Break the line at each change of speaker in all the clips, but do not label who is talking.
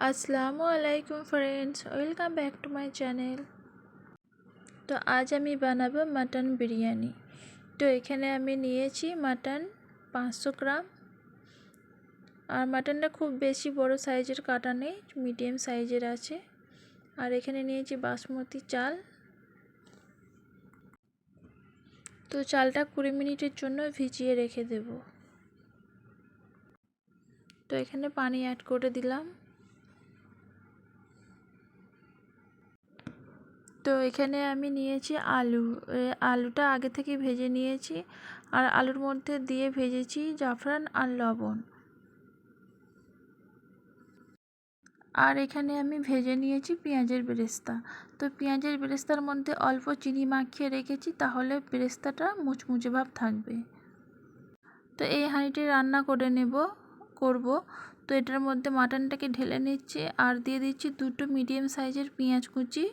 আসসালামু আলাইকুম friends, welcome back to my channel. তো আজ আমি বানাবো মাটন বিরিয়ানি। তো এখানে আমি নিয়েছি মাটন 500 গ্রাম। আর মাটনটা খুব বেশি বড় সাইজের কাটা নেই, মিডিয়াম সাইজের আছে। আর এখানে নিয়েছি বাসমতি চাল। তো চালটা 20 মিনিটের জন্য ভিজিয়ে রেখে দেব। তো এখানে পানি অ্যাড করে দিলাম। তো এখানে আমি নিয়েছি আলু। আলুটা আগে থেকে ভেজে নিয়েছি আর আলুর মধ্যে দিয়ে ভেজেছি জাফরান আর লবণ। আর এখানে আমি ভেজে নিয়েছি পেঁয়াজের বেরেস্তা। তো পেঁয়াজের বেরেস্তার মধ্যে অল্প চিনি মাখিয়ে রেখেছি, তাহলে বেরেস্তাটা মুচমুচে ভাব থাকবে। তো এই হাঁড়িটি রান্না করব। তো এটার মধ্যে মাটনটাকে ঢেলে নিচ্ছি আর দিয়ে দিচ্ছি 2টো মিডিয়াম সাইজের পেঁয়াজ কুচি।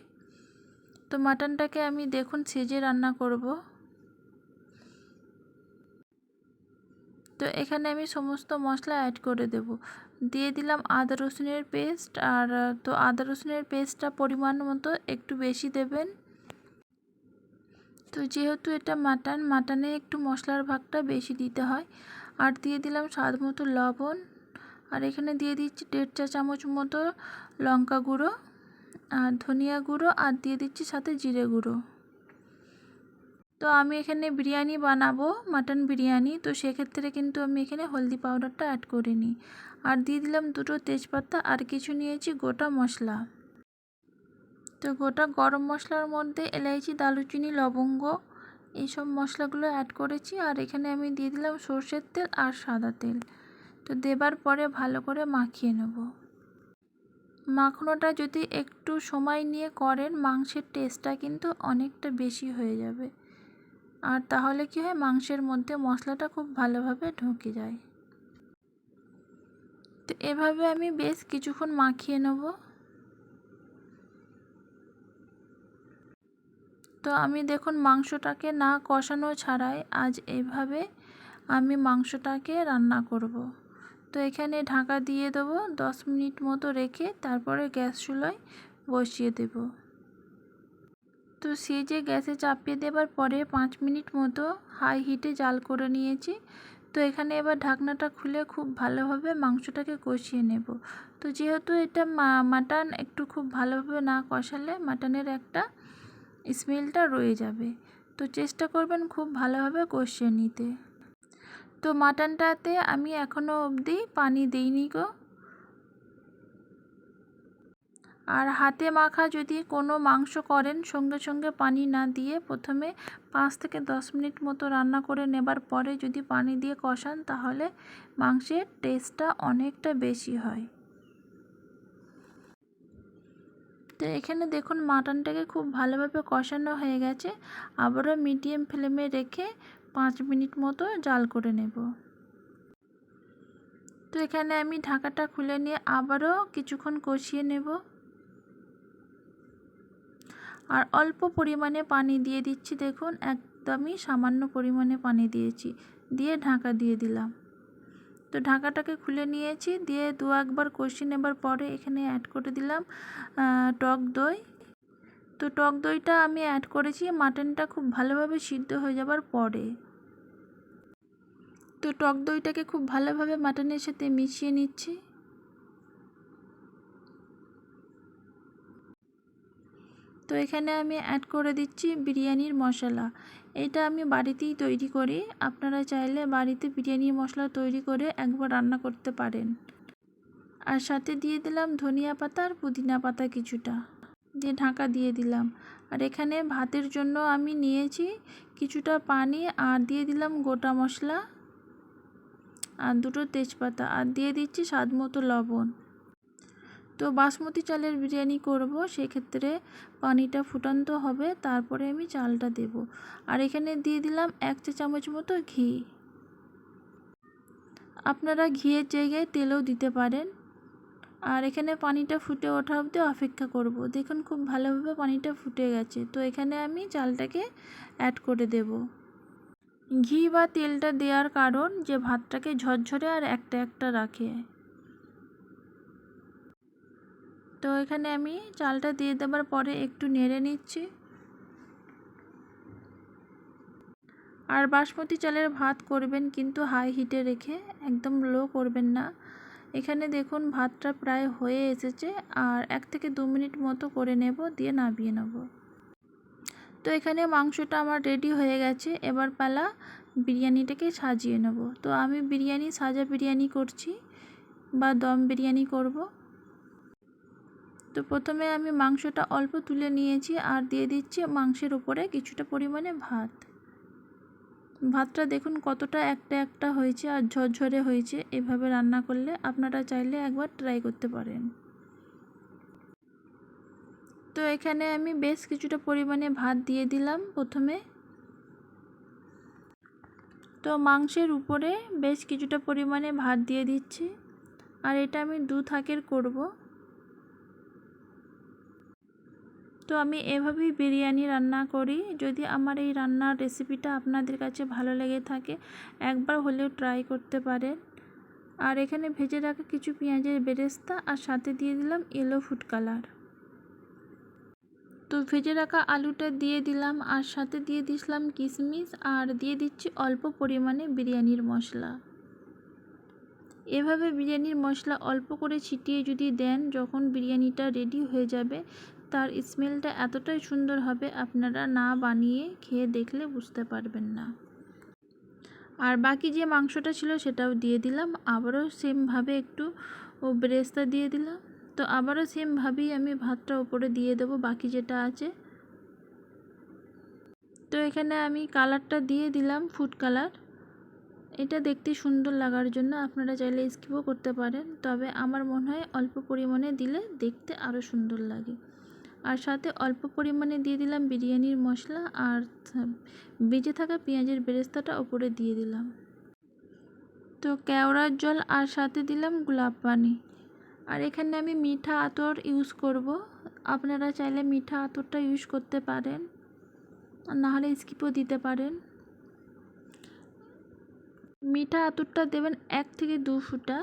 তো মাটনটাকে আমি দেখুন সেজে রান্না করব। তো এখানে আমি সমস্ত মশলা অ্যাড করে দেব। দিয়ে দিলাম আদা রসুনের পেস্ট। আর তো আদা রসুনের পেস্টটা পরিমাণ মতো একটু বেশি দেবেন। তো যেহেতু এটা মাটনে একটু মশলার ভাগটা বেশি দিতে হয়। আর দিয়ে দিলাম স্বাদ মতো লবণ। আর এখানে দিয়ে দিচ্ছি 1.5 চা চামচ মতো লঙ্কা গুঁড়ো আর ধনিয়া গুঁড়ো, আর দিয়ে দিচ্ছি সাথে জিরে গুঁড়ো। তো আমি এখানে বিরিয়ানি বানাবো, মাটন বিরিয়ানি। তো সেক্ষেত্রে কিন্তু আমি এখানে হলদি পাউডারটা অ্যাড করিনি। আর দিয়ে দিলাম 2টো তেজপাতা আর কিছু নিয়েছি গোটা মশলা। তো গোটা গরম মশলার মধ্যে এলাইচি, দারুচিনি, লবঙ্গ এইসব মশলাগুলো অ্যাড করেছি। আর এখানে আমি দিয়ে দিলাম সরষের তেল আর সাদা তেল। তো দেবার পরে ভালো করে মাখিয়ে নেব। মাখানোটা যদি একটু সময় নিয়ে করেন, মাংসের টেস্টটা কিন্তু অনেকটা বেশি হয়ে যাবে। আর তাহলে কি হয়, মাংসের মধ্যে মশলাটা খুব ভালোভাবে ঢুকে যায়। তো এভাবে আমি বেশ কিছুক্ষণ মাখিয়ে নেব। তো আমি দেখুন মাংসটাকে না কষানো ছাড়াই আজ এইভাবে আমি মাংসটাকে রান্না করব। তো এখানে ঢাকা দিয়ে দেবো 10 মিনিট মতো রেখে, তারপরে গ্যাস চুলায় বসিয়ে দেব। তো সেজে গ্যাসে চাপিয়ে দেবার পরে 5 মিনিট মতো হাই হিটে জাল করে নিয়েছি। তো এখানে এবার ঢাকনাটা খুলে খুব ভালোভাবে মাংসটাকে কষিয়ে নেব। তো যেহেতু এটা মাটন, একটু খুব ভালোভাবে না কষালে মাটনের একটা স্মেলটা রয়ে যাবে। তো চেষ্টা করবেন খুব ভালোভাবে কষিয়ে নিতে। তো মাটনটাতে আমি এখনও অবধি পানি দিইনি গো। আর হাতে মাখা যদি কোনো মাংস করেন, সঙ্গে সঙ্গে পানি না দিয়ে প্রথমে 5 থেকে 10 মিনিট মতো রান্না করে নেবার পরে যদি পানি দিয়ে কষান, তাহলে মাংসের টেস্টটা অনেকটা বেশি হয়। তো এখানে দেখুন মাটনটাকে খুব ভালোভাবে কষানো হয়ে গেছে। আবারও মিডিয়াম ফ্লেমে রেখে 5 মিনিট মতো জাল করে নেব। তো এখানে আমি ঢাকাটা খুলে নিয়ে আবারও কিছুক্ষণ কষিয়ে নেব। আর অল্প পরিমাণে পানি দিয়ে দিচ্ছি, দেখুন একদমই সামান্য পরিমাণে পানি দিয়েছি, দিয়ে ঢাকা দিয়ে দিলাম। তো ঢাকাটাকে খুলে নিয়েছি, দিয়ে 2-1 বার কষিয়ে নেবার পরে এখানে অ্যাড করে দিলাম টক দই। তো টক দইটা আমি অ্যাড করেছি মাটনটা খুব ভালোভাবে সিদ্ধ হয়ে যাবার পরে। তো টক দইটাকে খুব ভালোভাবে মাটনের সাথে মিশিয়ে নিচ্ছি। তো এখানে আমি অ্যাড করে দিচ্ছি বিরিয়ানির মশলা। এটা আমি বাড়িতেই তৈরি করি। আপনারা চাইলে বাড়িতে বিরিয়ানির মশলা তৈরি করে একবার রান্না করতে পারেন। আর সাথে দিয়ে দিলাম ধনিয়া পাতা আর পুদিনা পাতা কিছুটা, দিয়ে ঢাকা দিয়ে দিলাম। আর এখানে ভাতের জন্য আমি নিয়েছি কিছুটা পানি, আর দিয়ে দিলাম গোটা মশলা আর 2টো তেজপাতা, আর দিয়ে দিচ্ছি স্বাদ মতো লবণ। তো বাসমতি চালের বিরিয়ানি করব, সেক্ষেত্রে পানিটা ফুটান্ত হবে, তারপরে আমি চালটা দেব। আর এখানে দিয়ে দিলাম 1 চা চামচ মতো ঘি। আপনারা ঘিয়ের জায়গায় তেলও দিতে পারেন। আর এখানে পানিটা ফুটে ওঠা অবধি অপেক্ষা করব। দেখুন খুব ভালোভাবে পানিটা ফুটে গেছে। তো এখানে আমি চালটাকে অ্যাড করে দেব। ঘি বা তেলটা দেওয়ার কারণ যে ভাতটাকে ঝরঝরে আর একটা একটা রাখে। তো এখানে আমি চালটা দিয়ে দেওয়ার পরে একটু নেড়ে নিচ্ছি। আর বাসমতি চালের ভাত করবেন কিন্তু হাই হিটে রেখে, একদম লো করবেন না। এখানে দেখুন ভাতটা প্রায় হয়ে এসেছে, আর 1 থেকে 2 মিনিট মতো করে নেব, দিয়ে নামিয়ে নেব। তো এখানে মাংসটা আমার রেডি হয়ে গেছে। এবার পালা বিরিয়ানিটাকে সাজিয়ে নেব। তো আমি সাজা বিরিয়ানি করছি বা দম বিরিয়ানি করব। তো প্রথমে আমি মাংসটা অল্প তুলে নিয়েছি আর দিয়ে দিচ্ছি মাংসের উপরে কিছুটা পরিমাণে ভাত। ভাতটা দেখুন কতটা একটা একটা হয়েছে আর ঝরঝরে হয়েছে। এভাবে রান্না করলে আপনারা চাইলে একবার ট্রাই করতে পারেন। তো এখানে আমি বেশ কিছুটা পরিমাণে ভাত দিয়ে দিলাম প্রথমে। তো মাংসের উপরে বেশ কিছুটা পরিমাণে ভাত দিয়ে দিচ্ছি, আর এটা আমি 2 থাকের করব। তো আমি এভাবেই বিরিয়ানি রান্না করি। যদি আমার এই রান্নার রেসিপিটা আপনাদের কাছে ভালো লেগে থাকে, একবার হলেও ট্রাই করতে পারেন। আর এখানে ভেজে রাখা কিছু পেঁয়াজের বেরেস্তা আর সাথে দিয়ে দিলাম ইয়েলো ফুড কালার। তো ভেজে রাখা আলুটা দিয়ে দিলাম, আর সাথে দিয়ে দিলাম কিশমিশ, আর দিয়ে দিচ্ছি অল্প পরিমাণে বিরিয়ানির মশলা। এভাবে বিরিয়ানির মশলা অল্প করে ছিটিয়ে যদি দেন, যখন বিরিয়ানিটা রেডি হয়ে যাবে তার স্মেলটা এতটাই সুন্দর হবে, আপনারা না বানিয়ে খেয়ে দেখলে বুঝতে পারবেন না। আর বাকি যে মাংসটা ছিল সেটাও দিয়ে দিলাম, আবারও সেমভাবে একটু বেরেস্তা দিয়ে দিলাম। তো আবারও সেমভাবেই আমি ভাতটা উপরে দিয়ে দেবো বাকি যেটা আছে। তো এখানে আমি কালারটা দিয়ে দিলাম ফুড কালার। এটা দেখতে সুন্দর লাগার জন্য, আপনারা চাইলে স্কিপও করতে পারেন, তবে আমার মনে হয় অল্প পরিমাণে দিলে দেখতে আরও সুন্দর লাগে। আর সাথে অল্প পরিমাণে দিয়ে দিলাম বিরিয়ানির মশলা, আর বেজে থাকা পেঁয়াজের বেরেস্তাটা ওপরে দিয়ে দিলাম। তো কেওড়ার জল আর সাথে দিলাম গোলাপ পানি। আর এখানে আমি মিঠা আতর ইউজ করব। আপনারা চাইলে মিঠা আতরটা ইউজ করতে পারেন, আর নাহলে স্কিপও দিতে পারেন। মিঠা আতরটা দেবেন 1 থেকে 2 ফোঁটা,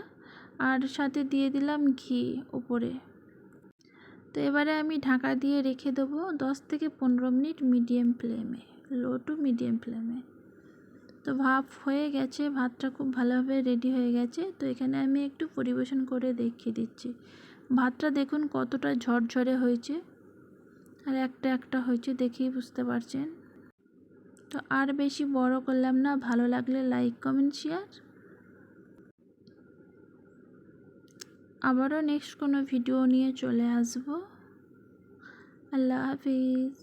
আর সাথে দিয়ে দিলাম ঘি উপরে। তো এবারে আমি ঢাকা দিয়ে রেখে দেবো 10 থেকে 15 মিনিট মিডিয়াম ফ্লেমে, লো টু মিডিয়াম ফ্লেমে। তো ভাপ হয়ে গেছে, ভাতটা খুব ভালোভাবে রেডি হয়ে গেছে। তো এখানে আমি একটু পরিবেশন করে দেখিয়ে দিচ্ছি। ভাতটা দেখুন কতটা ঝরঝরে হয়েছে, আর একটা একটা হয়েছে, দেখেই বুঝতে পারছেন। তো আর বেশি বড় করলাম না, ভালো লাগলে লাইক কমেন্ট শেয়ার। আবারও নেক্সট কোনো ভিডিও নিয়ে চলে আসবো। আল্লাহ হাফিজ।